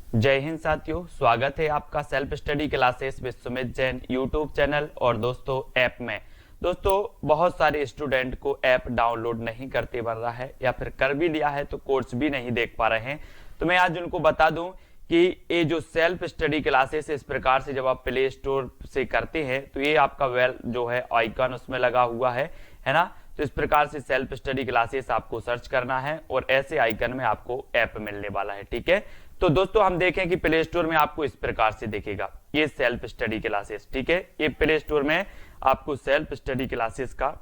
जय हिंद साथियों, स्वागत है आपका self study classes with Sumit Jain YouTube channel और दोस्तों ऐप में। दोस्तों बहुत सारे स्टूडेंट को ऐप डाउनलोड नहीं करते बन रहा है या फिर कर भी लिया है तो कोर्स भी नहीं देख पा रहे हैं। तो मैं आज उनको बता दूं कि ये जो सेल्फ स्टडी क्लासेस इस प्रकार से जब आप प्ले स्टोर से करते हैं तो ये आपका वेल जो है आइकन उसमें लगा हुआ है ना। तो इस प्रकार से सेल्फ स्टडी क्लासेस आपको सर्च करना है और ऐसे आइकन में आपको ऐप मिलने वाला है। ठीक है, तो दोस्तों हम देखें कि प्ले स्टोर में आपको इस प्रकार से दिखेगा ये सेल्फ स्टडी क्लासेस। ठीक है, ये प्ले स्टोर में आपको सेल्फ स्टडी क्लासेस का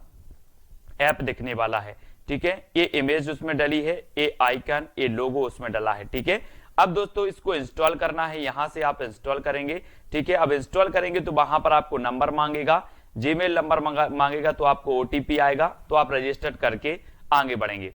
ऐप दिखने वाला है। ठीक है, ये इमेज उसमें डली है, ये आइकन, ये लोगो उसमें डला है। ठीक है, अब दोस्तों इसको इंस्टॉल करना है, यहां से आप इंस्टॉल करेंगे। ठीक है, अब इंस्टॉल करेंगे तो वहां पर आपको नंबर मांगेगा, जीमेल नंबर मांगेगा, तो आपको ओटीपी आएगा, तो आप रजिस्टर करके आगे बढ़ेंगे।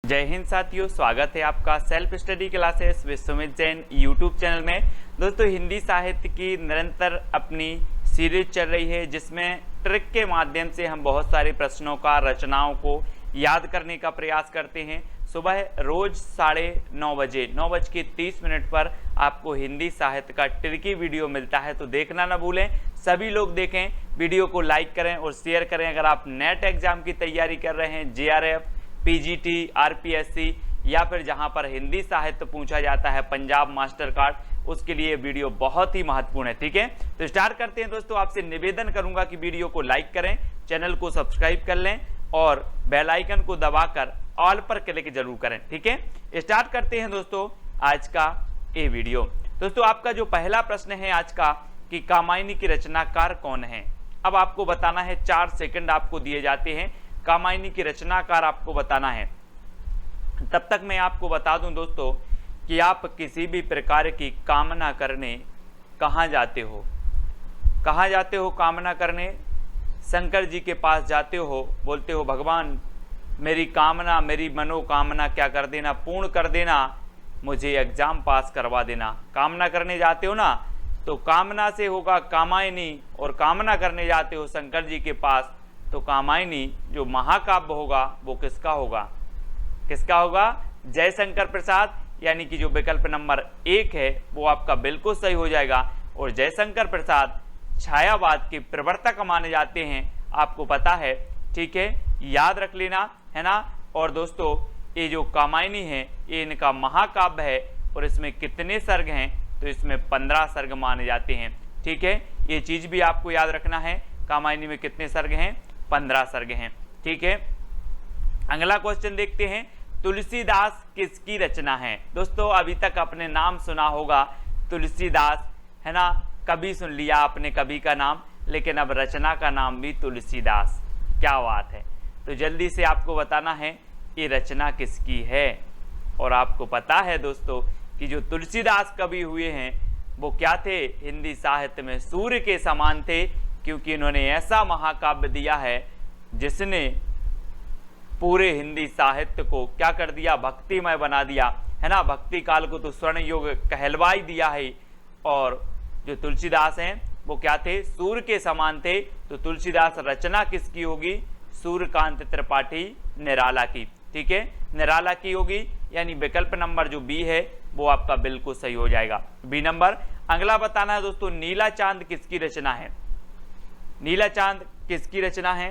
जय हिंद साथियों, स्वागत है आपका self study classes with Sumit Jain YouTube channel में। दोस्तों हिंदी साहित्य की निरंतर अपनी सीरीज चल रही है जिसमें ट्रिक के माध्यम से हम बहुत सारे प्रश्नों का, रचनाओं को याद करने का प्रयास करते हैं। सुबह रोज 9:30 बजे 9:30 पर आपको हिंदी साहित्य का ट्रिकी वीडियो मिलता है, तो देखना ना भूलें। सभी लोग देखें, वीडियो को लाइक करें और शेयर करें। अगर आप नेट एग्जाम की तैयारी कर रहे हैं, जेआरएफ, पीजीटी, आरपीएससी या फिर जहां पर हिंदी साहित्य पूछा जाता है, पंजाब मास्टर कार्ड, उसके लिए वीडियो बहुत ही महत्वपूर्ण है। ठीक है, तो स्टार्ट करते हैं। दोस्तों आपसे निवेदन करूंगा कि वीडियो को लाइक करें, चैनल को सब्सक्राइब कर लें और बेल आइकन को दबाकर ऑल पर क्लिक जरूर करें। ठीक है, स्टार्ट करते हैं दोस्तों आज का ये वीडियो। दोस्तों आपका जो पहला प्रश्न है आज का कि कामायनी की रचनाकार कौन है। अब आपको बताना है, 4 सेकंड आपको दिए जाते हैं, कामायनी की रचनाकार आपको बताना है। तब तक मैं आपको बता दूं दोस्तों कि आप किसी भी प्रकार की कामना करने कहाँ जाते हो, कहाँ जाते हो कामना करने? शंकर जी के पास जाते हो, बोलते हो भगवान मेरी कामना, मेरी मनोकामना क्या कर देना, पूर्ण कर देना, मुझे एग्जाम पास करवा देना। कामना करने जाते हो ना, तो कामना से होगा कामायनी, और कामना करने जाते हो शंकर जी के पास, तो कामायनी जो महाकाव्य होगा वो किसका होगा? किसका होगा? जयशंकर प्रसाद, यानी कि जो विकल्प नंबर 1 है वो आपका बिल्कुल सही हो जाएगा। और जयशंकर प्रसाद छायावाद के प्रवर्तक माने जाते हैं, आपको पता है। ठीक है, याद रख लेना, है ना। और दोस्तों ये जो कामायनी है ये इनका महाकाव्य है और इसमें कितने सर्ग हैं? तो इसमें 15 सर्ग माने जाते हैं। ठीक है, ये चीज भी आपको याद रखना है, कामायनी में कितने सर्ग हैं? 15 सर्ग हैं। ठीक है, अगला क्वेश्चन देखते हैं, तुलसीदास किसकी रचना है? दोस्तों अभी तक आपने नाम सुना होगा तुलसीदास, है ना, कभी सुन लिया आपने कवि का नाम, लेकिन अब रचना का नाम भी तुलसीदास। क्या बात है। तो जल्दी से आपको बताना है ये रचना किसकी है। और आपको पता है दोस्तों कि जो तुलसीदास कवि हुए हैं वो क्या थे? हिंदी साहित्य में सूर्य के समान थे, क्योंकि इन्होंने ऐसा महाकाव्य दिया है जिसने पूरे हिंदी साहित्य को क्या कर दिया? भक्तिमय बना दिया, है ना। भक्ति काल को तो स्वर्ण युग कहलवा ही दिया है। और जो तुलसीदास हैं वो क्या थे? सूर्य के समान थे। तो तुलसीदास रचना किसकी होगी? सूर्यकांत त्रिपाठी निराला की। ठीक है, निराला की होगी, यानी विकल्प नंबर जो बी है वो आपका बिल्कुल सही हो जाएगा, बी नंबर। अगला बताना है दोस्तों, नीला चांद किसकी रचना है? नीला चांद किसकी रचना है?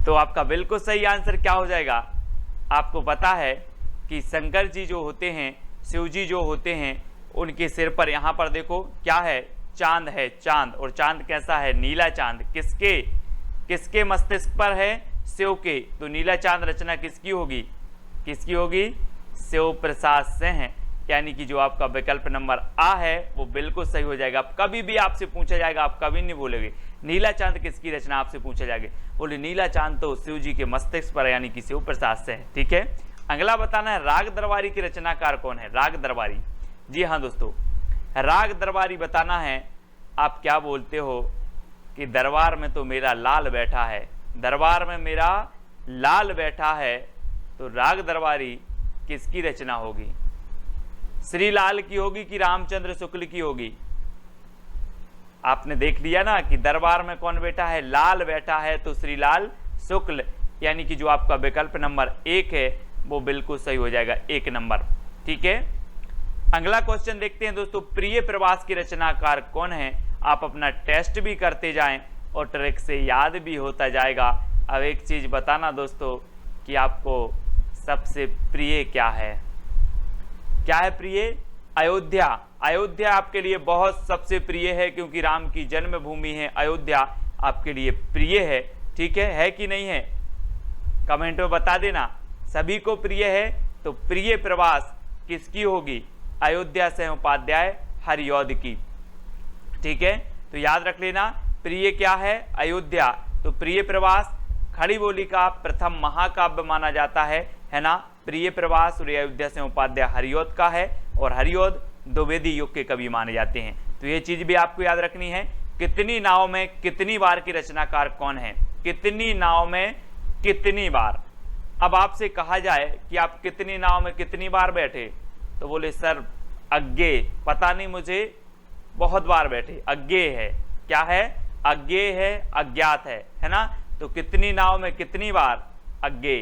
तो आपका बिल्कुल सही आंसर क्या हो जाएगा? आपको पता है कि शंकर जी जो होते हैं, शिव जी जो होते हैं, उनके सिर पर यहां पर देखो क्या है? चांद है, चांद। और चांद कैसा है? नीला चांद। किसके? किसके मस्तिष्क पर है? शिव के। तो नीला चांद रचना किसकी होगी? किसकी होगी? शिव प्रसाद से है, यानी कि जो आपका विकल्प नंबर आ है वो बिल्कुल सही हो जाएगा। कभी भी आपसे पूछा जाएगा, आप कभी नहीं बोलोगे नीला चांद किसकी रचना, आपसे पूछा जाएगा बोले नीला चांद तो शिव जी के मस्तिष्क पर, यानी कि शिव प्रसाद से है। ठीक है, अगला बताना है, राग दरबारी की रचनाकार कौन है? राग दरबारी, जी हाँ दोस्तों, राग दरबारी बताना है। आप क्या बोलते हो कि दरबार में तो मेरा लाल बैठा है, दरबार में मेरा लाल बैठा है, तो राग दरबारी किसकी रचना होगी? श्रीलाल की होगी कि रामचंद्र शुक्ल की होगी? आपने देख लिया ना कि दरबार में कौन बैठा है? लाल बैठा है, तो श्रीलाल शुक्ल, यानी कि जो आपका विकल्प नंबर 1 है वो बिल्कुल सही हो जाएगा, 1 नंबर। ठीक है, अगला क्वेश्चन देखते हैं दोस्तों, प्रिय प्रवास की रचनाकार कौन है? आप अपना टेस्ट भी करते जाएं और ट्रिक से याद भी होता जाएगा। अब एक चीज बताना दोस्तों कि आपको सबसे प्रिय क्या है? क्या है प्रिय? अयोध्या। अयोध्या आपके लिए बहुत सबसे प्रिय है, क्योंकि राम की जन्मभूमि है अयोध्या, आपके लिए प्रिय है। ठीक है कि नहीं है? कमेंट में बता देना। सभी को प्रिय है, तो प्रिय प्रवास किसकी होगी? अयोध्या से उपाध्याय हरिऔध की। ठीक है, तो याद रख लेना, प्रिय क्या है? अयोध्या। तो प्रिय प्रवास खड़ी बोली का प्रथम महाकाव्य माना जाता है ना? प्रिय प्रवास और अयोध्या से उपाध्याय हरिऔध का है, और हरिऔध द्विवेदी युग के कवि माने जाते हैं। तो ये चीज भी आपको याद रखनी है। कितनी नाव में कितनी बार की रचनाकार कौन है? कितनी नाव में कितनी बार। अब आपसे कहा जाए कि आप कितनी नाव में कितनी बार बैठे, तो बोले सर अज्ञेय, पता नहीं मुझे, बहुत बार बैठे। अज्ञेय है, क्या है? अज्ञेय है, अज्ञात है ना? तो कितनी नाव में कितनी बार? अज्ञेय।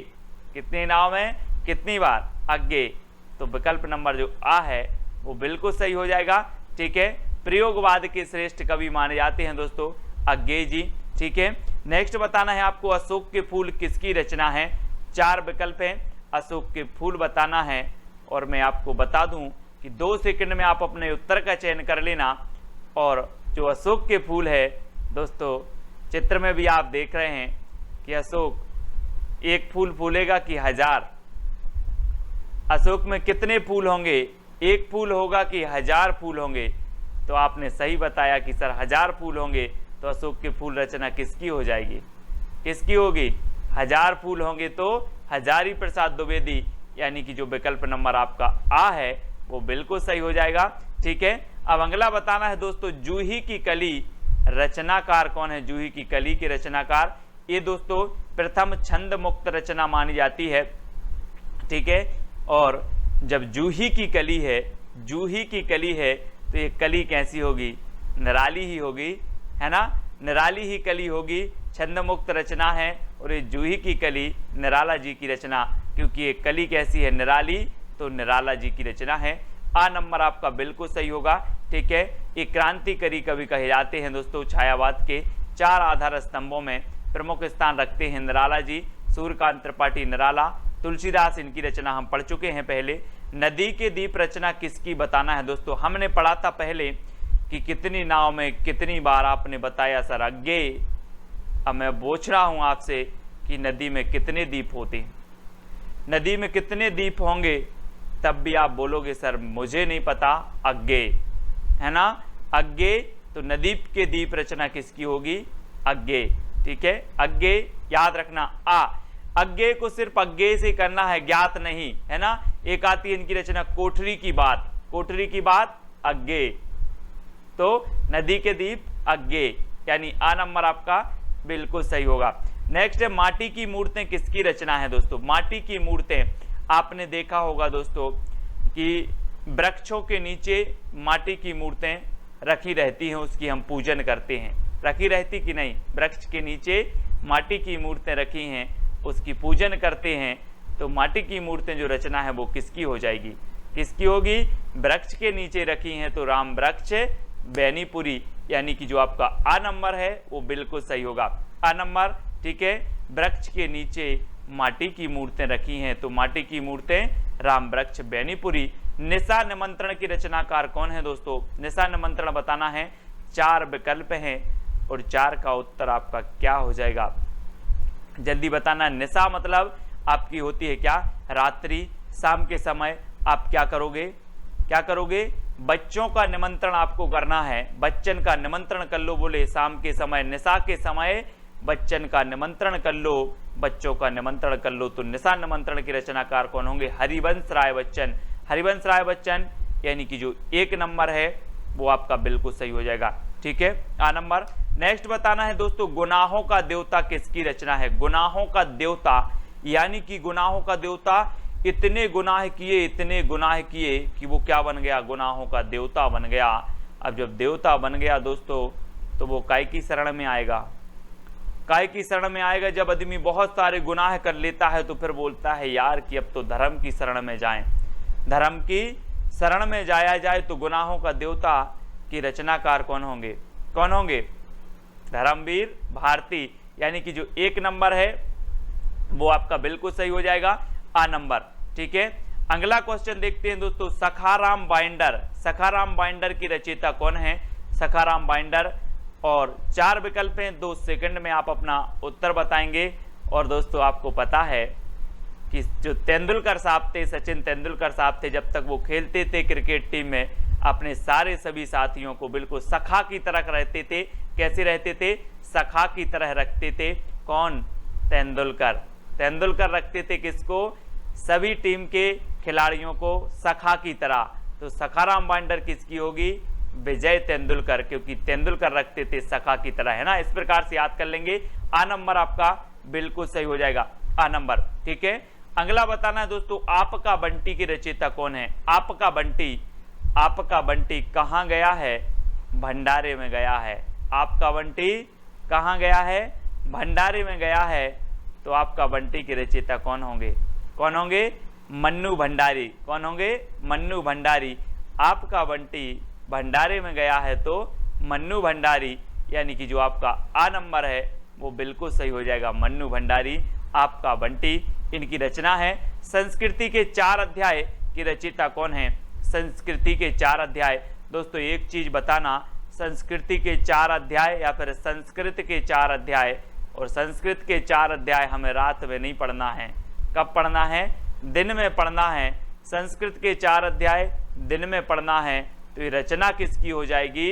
कितनी नाव में कितनी बार? अज्ञेय। तो विकल्प नंबर जो आ है वो बिल्कुल सही हो जाएगा। ठीक है, प्रयोगवाद के श्रेष्ठ कवि माने जाते हैं दोस्तों अज्ञेय जी। ठीक है, नेक्स्ट बताना है आपको, अशोक के फूल किसकी रचना है? 4 विकल्प हैं, अशोक के फूल बताना है, और मैं आपको बता दूं कि 2 सेकंड में आप अपने उत्तर का चयन कर लेना। और जो अशोक के फूल है दोस्तों, चित्र में भी आप देख रहे हैं कि अशोक एक फूल फूलेगा कि 1000? अशोक में कितने फूल होंगे? एक फूल होगा कि 1000 फूल होंगे? तो आपने सही बताया कि सर 1000 फूल होंगे। तो अशोक के फूल रचना किसकी हो जाएगी? किसकी होगी? 1000 फूल होंगे तो हजारी प्रसाद द्विवेदी, यानी कि जो विकल्प नंबर आपका आ है वो बिल्कुल सही हो जाएगा। ठीक है, अब अगला बताना है दोस्तों, जूही की कली रचनाकार कौन है? जूही की कली के रचनाकार, ये दोस्तों प्रथम छंद मुक्त रचना मानी जाती है। ठीक है, और जब जूही की कली है, जूही की कली है, तो ये कली कैसी होगी? निराली ही होगी, है ना? निराली ही कली होगी, छंद मुक्त रचना है, और ये जूही की कली निराला जी की रचना, क्योंकि ये कली कैसी है? निराली, तो निराला जी की रचना है। आ नंबर आपका बिल्कुल सही होगा। ठीक है, ये क्रांतिकारी कवि कहे जाते हैं दोस्तों। छायावाद के 4 आधार स्तंभों में प्रमुख स्थान रखते हैं निराला जी। सूर्यकांत त्रिपाठी निराला, तुलसीदास, इनकी रचना हम पढ़ चुके हैं पहले। नदी के दीप रचना किसकी बताना है दोस्तों? हमने पढ़ा था पहले कि कितनी नाव में कितनी बार, आपने बताया सर अज्ञेय। अब मैं पूछ रहा हूं आपसे कि नदी में कितने दीप होते हैं? नदी में कितने दीप होंगे? तब भी आप बोलोगे सर मुझे नहीं पता, अज्ञेय, है ना? अज्ञेय। तो नदी के दीप रचना किसकी होगी? अज्ञेय। ठीक है, अज्ञेय याद रखना। अज्ञेय को सिर्फ अज्ञेय से करना है, ज्ञात नहीं, है ना? एक आती है इनकी रचना कोठरी की बात, कोठरी की बात अज्ञेय। तो नदी के दीप अज्ञेय, यानी आ नंबर आपका बिल्कुल सही होगा। नेक्स्ट है, माटी की मूर्तें किसकी रचना है दोस्तों? माटी की मूर्तें आपने देखा होगा दोस्तों कि वृक्षों के नीचे माटी की मूर्तें रखी रहती हैं, उसकी हम पूजन करते हैं। रखी रहती कि नहीं? वृक्ष के नीचे माटी की मूर्तें रखी हैं, उसकी पूजन करते हैं। तो माटी की मूर्तें जो रचना है वो किसकी हो जाएगी? किसकी होगी? वृक्ष के नीचे रखी हैं, तो राम वृक्ष बेनीपुरी, यानी कि जो आपका आ नंबर है वो बिल्कुल सही होगा। आ नंबर, ठीक है, वृक्ष के नीचे माटी की मूर्तें रखी हैं, तो माटी की मूर्तें राम वृक्ष बेनीपुरी। निशा निमंत्रण की रचनाकार कौन है दोस्तों? निशा निमंत्रण बताना है। 4 विकल्प हैं और 4 का उत्तर आपका क्या हो जाएगा? जल्दी बताना। निशा मतलब आपकी होती है क्या? रात्रि, शाम के समय आप क्या करोगे? क्या करोगे? बच्चों का निमंत्रण आपको करना है, बच्चन का निमंत्रण कर लो। बोले शाम के समय, निशा के समय बच्चन का निमंत्रण कर लो, बच्चों का निमंत्रण कर लो। तो निशा निमंत्रण के रचनाकार कौन होंगे? हरिवंश राय बच्चन। हरिवंश राय बच्चन, यानी कि जो 1 नंबर है वो आपका बिल्कुल सही हो जाएगा। ठीक है, आ नंबर। नेक्स्ट बताना है दोस्तों, गुनाहों का देवता किसकी रचना है? गुनाहों का देवता, यानी कि गुनाहों का देवता इतने गुनाह किए, इतने गुनाह किए कि वो क्या बन गया? गुनाहों का देवता बन गया। अब जब देवता बन गया दोस्तों, तो वो काय की शरण में आएगा? काय की शरण में आएगा, जब आदमी बहुत सारे गुनाह कर लेता है तो फिर बोलता है यार कि अब तो धर्म की शरण में जाएं, धर्म की शरण में जाया जाए। तो गुनाहों का देवता की रचनाकार कौन होंगे? कौन होंगे? धर्मवीर भारती, यानी कि जो 1 नंबर है वो आपका बिल्कुल सही हो जाएगा, आ नंबर। ठीक है, अगला क्वेश्चन देखते हैं दोस्तों। सखाराम बाइंडर, सखाराम बाइंडर की रचयिता कौन है? सखाराम बाइंडर, और 4 विकल्प हैं, 2 सेकंड में आप अपना उत्तर बताएंगे। और दोस्तों आपको पता है कि जो तेंदुलकर साहब थे, सचिन तेंदुलकर साहब थे, जब तक वो खेलते थे क्रिकेट टीम में, अपने सारे सभी साथियों को बिल्कुल सखा की तरह रहते थे। कैसे रहते थे? सखा की तरह रखते थे। कौन? तेंदुलकर। तेंदुलकर रखते थे किसको? सभी टीम के खिलाड़ियों को सखा की तरह। तो सखाराम बाइंडर किसकी होगी? विजय तेंदुलकर, क्योंकि तेंदुलकर रखते थे सखा की तरह, है ना। इस प्रकार से याद कर लेंगे। आ नंबर आपका बिल्कुल सही हो जाएगा, आ नंबर। ठीक है, अगला बताना है दोस्तों, आपका बंटी की रचयिता कौन है? आपका बंटी, आपका बंटी कहाँ गया है? भंडारे में गया है। आपका बंटी कहाँ गया है? भंडारे में गया है। तो आपका बंटी की रचयिता कौन होंगे? कौन होंगे? मन्नू भंडारी। कौन होंगे? मन्नू भंडारी। आपका बंटी भंडारे में गया है तो मन्नू भंडारी, यानी कि जो आपका आ नंबर है वो बिल्कुल सही हो जाएगा, मन्नू भंडारी। आपका बंटी, इनकी रचना है। संस्कृति के 4 अध्याय की रचयिता कौन है? संस्कृति के 4 अध्याय। दोस्तों एक चीज बताना, संस्कृति के 4 अध्याय या फिर संस्कृत के 4 अध्याय, और संस्कृत के 4 अध्याय हमें रात में नहीं पढ़ना है। कब पढ़ना है? दिन में पढ़ना है। संस्कृत के 4 अध्याय दिन में पढ़ना है। तो ये रचना किसकी हो जाएगी?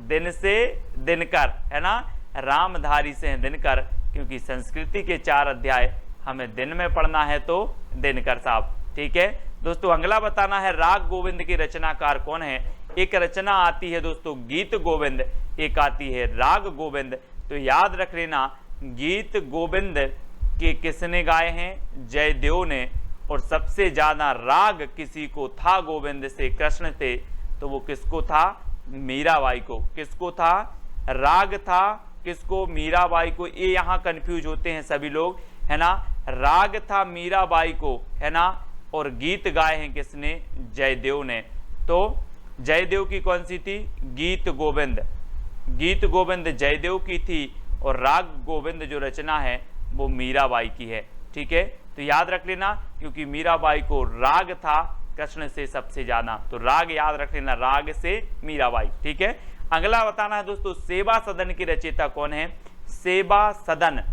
दिन से दिनकर, है ना, रामधारी से दिनकर, क्योंकि संस्कृति के 4 अध्याय हमें दिन में पढ़ना है तो दिनकर साहब। ठीक है दोस्तों, अगला बताना है राग गोविंद की रचनाकार कौन है? एक रचना आती है दोस्तों गीत गोविंद, एक आती है राग गोविंद। तो याद रख लेना, गीत गोविंद के किसने गाए हैं? जयदेव ने। और सबसे ज्यादा राग किसी को था गोविंद से, कृष्ण थे, तो वो किसको था? मीराबाई को। किसको था? राग था किसको? मीराबाई को। ये यहाँ कंफ्यूज होते हैं सभी लोग, है ना। राग था मीराबाई को, है ना, और गीत गाए हैं किसने? जयदेव ने। तो जयदेव की कौन सी थी? गीत गोविंद। गीत गोविंद जयदेव की थी, और राग गोविंद जो रचना है वो मीराबाई की है। ठीक है, तो याद रख लेना, क्योंकि मीराबाई को राग था कृष्ण से सबसे ज्यादा, तो राग याद रख लेना, राग से मीराबाई। ठीक है, अगला बताना है दोस्तों, सेवा सदन की रचयिता कौन है? सेवा सदन।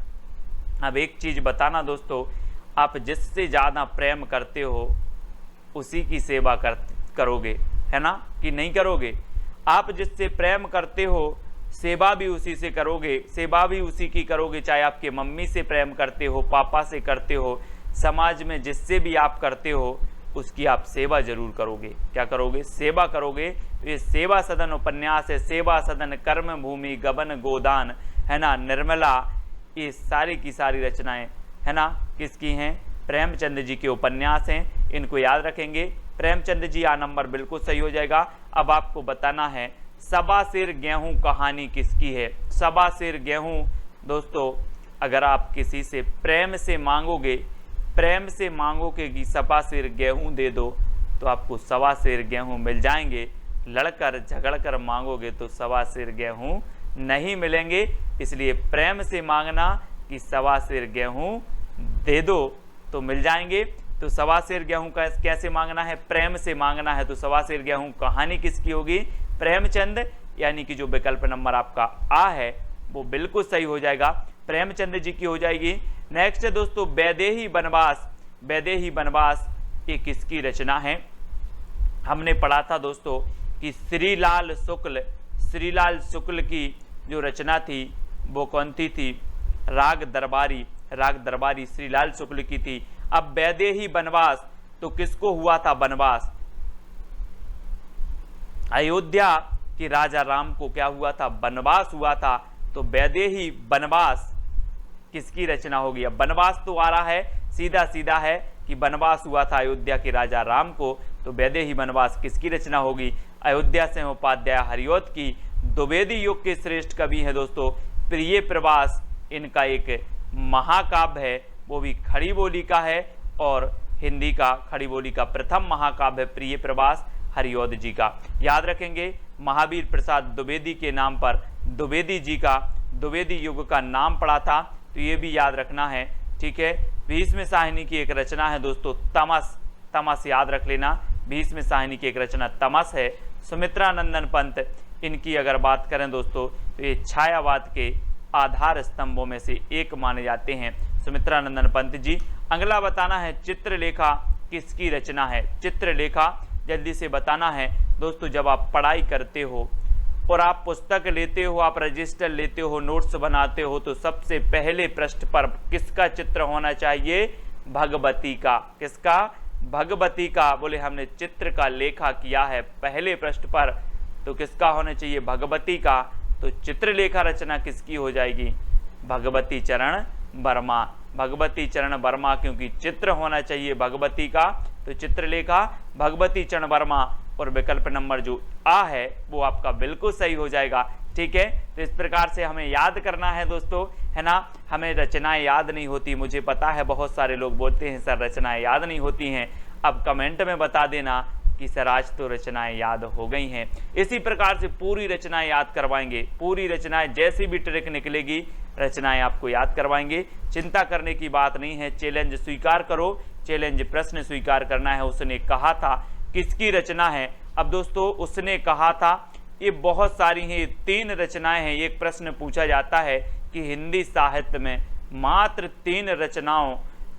अब एक चीज बताना दोस्तों, आप जिससे ज्यादा प्रेम करते हो उसी की सेवा करोगे, है ना, कि नहीं करोगे? आप जिससे प्रेम करते हो सेवा भी उसी से करोगे, सेवा भी उसी की करोगे। चाहे आपके मम्मी से प्रेम करते हो, पापा से करते हो, समाज में जिससे भी आप करते हो उसकी आप सेवा जरूर करोगे। क्या करोगे? सेवा करोगे। ये सेवा सदन उपन्यास है। सेवा सदन, कर्म भूमि, गबन गोदान, है ना, निर्मला, ये सारी की सारी रचनाएं, है ना, किसकी हैं? प्रेमचंद जी के उपन्यास हैं। इनको याद रखेंगे। प्रेमचंद जी, आ नंबर बिल्कुल सही हो जाएगा। अब आपको बताना है सबा सिर गेहूं कहानी किसकी है? सबा सिर गेहूं दोस्तों, अगर आप किसी से प्रेम से मांगोगे, प्रेम से मांगोगे कि सबा सिर गेहूं दे दो, तो आपको सवा सिर गेहूं मिल जाएंगे। लड़कर झगड़कर मांगोगे तो सवा सिर गेहूं नहीं मिलेंगे। इसलिए प्रेम से मांगना कि सवा सिर गेहूं दे दो तो मिल जाएंगे। तो सवा सिर गेहूं का कैसे मांगना है? प्रेम से मांगना है। तो सवा सिर गेहूं कहानी किसकी होगी? प्रेमचंद, यानी कि जो विकल्प नंबर आपका आ है वो बिल्कुल सही हो जाएगा, प्रेमचंद जी की हो जाएगी। नेक्स्ट है दोस्तों वैदेही वनवास। वैदेही वनवास ये किसकी रचना है? हमने पढ़ा था दोस्तों कि श्रीलाल शुक्ल, श्रीलाल शुक्ल की जो रचना थी वो कौन सी थी? राग दरबारी। राग दरबारी श्रीलाल शुक्ल की थी। अब वैदेही वनवास, तो किसको हुआ था वनवास? अयोध्या के राजा राम को क्या हुआ था? वनवास हुआ था। तो वैदेही वनवास किसकी रचना होगी? अब वनवास तो आ रहा है, सीधा सीधा है कि वनवास हुआ था अयोध्या के राजा राम को, तो वैदेही वनवास किसकी रचना होगी? अयोध्या से उपाध्याय हरिऔध की। द्विवेदी युग के श्रेष्ठ कवि हैं दोस्तों प्रिय प्रवास, इनका एक महाकाव्य है, वो भी खड़ी बोली का है और हिंदी का खड़ी बोली का प्रथम महाकाव्य प्रिय प्रवास हरिऔध जी का। याद रखेंगे महावीर प्रसाद द्विवेदी के नाम पर द्विवेदी जी का द्विवेदी युग का नाम पड़ा था, तो ये भी याद रखना है। ठीक है, भीष्म साहिनी की एक रचना है दोस्तों तमस, तमस याद रख लेना, भीष्म साहिनी की एक रचना तमस है। सुमित्रानंदन पंत, इनकी अगर बात करें दोस्तों तो ये छायावाद के आधार स्तंभों में से एक माने जाते हैं सुमित्रानंदन पंत जी। अगला बताना है चित्रलेखा किसकी रचना है। चित्रलेखा जल्दी से बताना है दोस्तों, जब आप पढ़ाई करते हो और आप पुस्तक लेते हो, आप रजिस्टर लेते हो, नोट्स बनाते हो, तो सबसे पहले पृष्ठ पर किसका चित्र होना चाहिए? भगवती का। किसका? भगवती का। बोले हमने चित्र का लेखा किया है पहले पृष्ठ पर, तो किसका होना चाहिए? भगवती का। तो चित्रलेखा रचना किसकी हो जाएगी? भगवती चरण वर्मा। भगवती चरण वर्मा, क्योंकि चित्र होना चाहिए भगवती का, तो चित्रलेखा भगवती चरण वर्मा। और विकल्प नंबर जो आ है वो आपका बिल्कुल सही हो जाएगा। ठीक है, तो इस प्रकार से हमें याद करना है दोस्तों, है ना। हमें रचनाएं याद नहीं होती, मुझे पता है बहुत सारे लोग बोलते हैं सर रचनाएं याद नहीं होती हैं। अब कमेंट में बता देना कि सर आज तो रचनाएं याद हो गई हैं। इसी प्रकार से पूरी रचनाएं याद करवाएंगे, पूरी रचनाएं जैसी भी ट्रिक निकलेगी रचनाएं आपको याद करवाएंगे। चिंता करने की बात नहीं है, चैलेंज स्वीकार करो, चैलेंज प्रश्न स्वीकार करना है। उसने कहा था किसकी रचना है? अब दोस्तों उसने कहा था, ये बहुत सारी हैं, 3 रचनाएं हैं। एक प्रश्न पूछा जाता है कि हिंदी साहित्य में मात्र 3 रचनाओं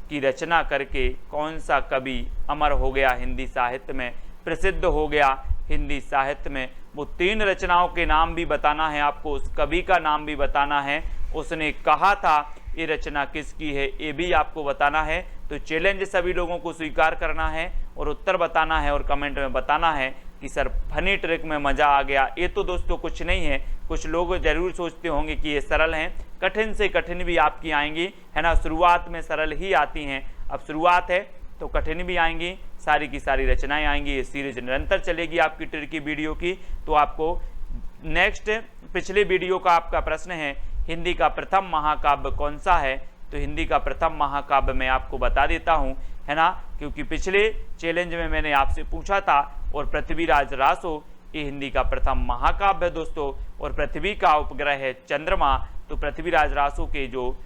की रचना करके कौन सा कवि अमर हो गया, हिंदी साहित्य में प्रसिद्ध हो गया हिंदी साहित्य में। वो 3 रचनाओं के नाम भी बताना है आपको, उस कवि का नाम भी बताना है। उसने कहा था ये रचना किसकी है, ये भी आपको बताना है। तो चैलेंज सभी लोगों को स्वीकार करना है और उत्तर बताना है और कमेंट में बताना है कि सर फनी ट्रिक में मजा आ गया। ये तो दोस्तों कुछ नहीं है, कुछ लोग जरूर सोचते होंगे कि ये सरल हैं, कठिन से कठिन भी आपकी आएंगी, है ना। शुरुआत में सरल ही आती हैं, अब शुरुआत है तो कठिन भी आएंगी, सारी की सारी रचनाएं आएंगी। ये सीरीज निरंतर चलेगी आपकी ट्रिक की वीडियो की। तो आपको नेक्स्ट पिछले वीडियो का आपका प्रश्न है हिंदी का प्रथम महाकाव्य कौन सा है, तो हिंदी का प्रथम महाकाव्य मैं आपको बता देता हूं, है ना, क्योंकि पिछले चैलेंज में मैंने आपसे पूछा था। और पृथ्वीराज रासो ये हिंदी का प्रथम महाकाव्य है दोस्तों, और पृथ्वी का उपग्रह है चंद्रमा। तो पृथ्वीराज रासो के जो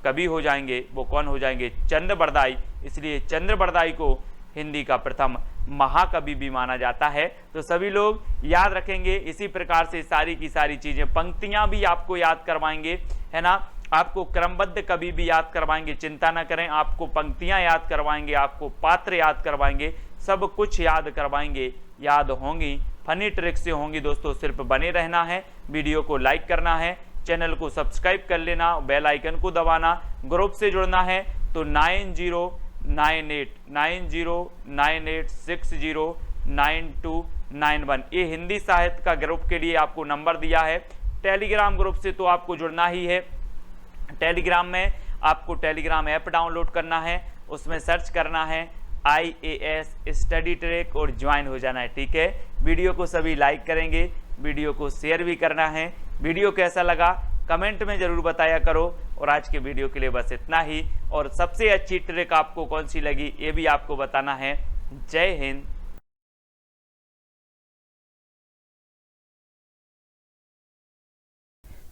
कवि हो जाएंगे वो कौन हो जाएंगे? चंद्र बरदाई। इसलिए चंद्र बरदाई को हिंदी का प्रथम महाकवि भी माना जाता है। तो सभी लोग याद रखेंगे। इसी प्रकार से सारी की सारी चीजें, पंक्तियां भी आपको याद करवाएंगे, है ना, आपको क्रमबद्ध कवि भी याद करवाएंगे, चिंता न करें। आपको पंक्तियां याद करवाएंगे, आपको पात्र याद करवाएंगे, सब कुछ याद करवाएंगे, याद होंगी, फनी ट्रिक से होंगी दोस्तों। सिर्फ बने रहना है, वीडियो को लाइक करना है, चैनल को सब्सक्राइब कर लेना, बेल आइकन को दबाना। ग्रुप से जुड़ना है तो 9098609291 ये हिंदी साहित्य का ग्रुप के लिए आपको नंबर दिया है। टेलीग्राम ग्रुप से तो आपको जुड़ना ही है। टेलीग्राम में आपको टेलीग्राम ऐप डाउनलोड करना है, उसमें सर्च करना है IAS स्टडी ट्रैक और ज्वाइन हो जाना है। ठीक है, वीडियो को सभी लाइक करेंगे, वीडियो को शेयर भी करना है। वीडियो कैसा लगा कमेंट में जरूर बताया करो। और आज के वीडियो के लिए बस इतना ही। और सबसे अच्छी ट्रिक आपको कौन सी लगी ये भी आपको बताना है। जय हिंद।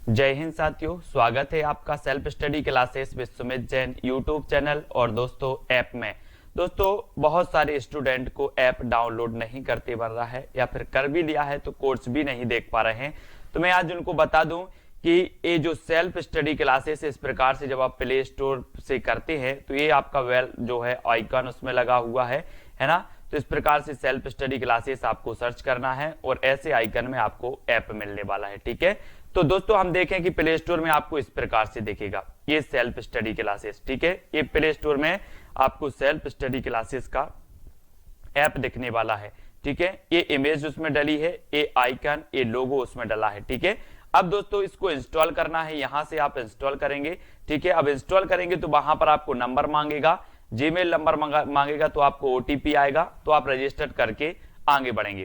जय हिंद साथियों, स्वागत है आपका self study classes with Sumit Jain YouTube channel और दोस्तों ऐप में। दोस्तों बहुत सारे स्टूडेंट को ऐप डाउनलोड नहीं करते बन रहा है, या फिर कर भी लिया है तो कोर्स भी नहीं देख पा रहे हैं। तो मैं आज उनको बता दूं कि ये जो सेल्फ स्टडी क्लासेस इस प्रकार से जब आप प्ले स्टोर से करते हैं तो ये आपका वेल जो है आइकन उसमें लगा हुआ है ना। तो इस प्रकार से सेल्फ स्टडी क्लासेस आपको सर्च करना है और ऐसे आइकन में आपको ऐप मिलने वाला है। ठीक है, तो दोस्तों हम देखें कि प्ले स्टोर में आपको इस प्रकार से दिखेगा ये सेल्फ स्टडी क्लासेस। ठीक है, ये प्ले स्टोर में आपको सेल्फ स्टडी क्लासेस का ऐप दिखने वाला है। ठीक है, ये इमेज उसमें डली है, ये आइकन, ये लोगो उसमें डला है। ठीक है, अब दोस्तों इसको इंस्टॉल करना है, यहां से आप इंस्टॉल करेंगे। ठीक है, अब इंस्टॉल करेंगे तो वहां पर आपको नंबर मांगेगा, जीमेल नंबर मांगेगा, तो आपको OTP आएगा, तो आप रजिस्टर करके आगे बढ़ेंगे।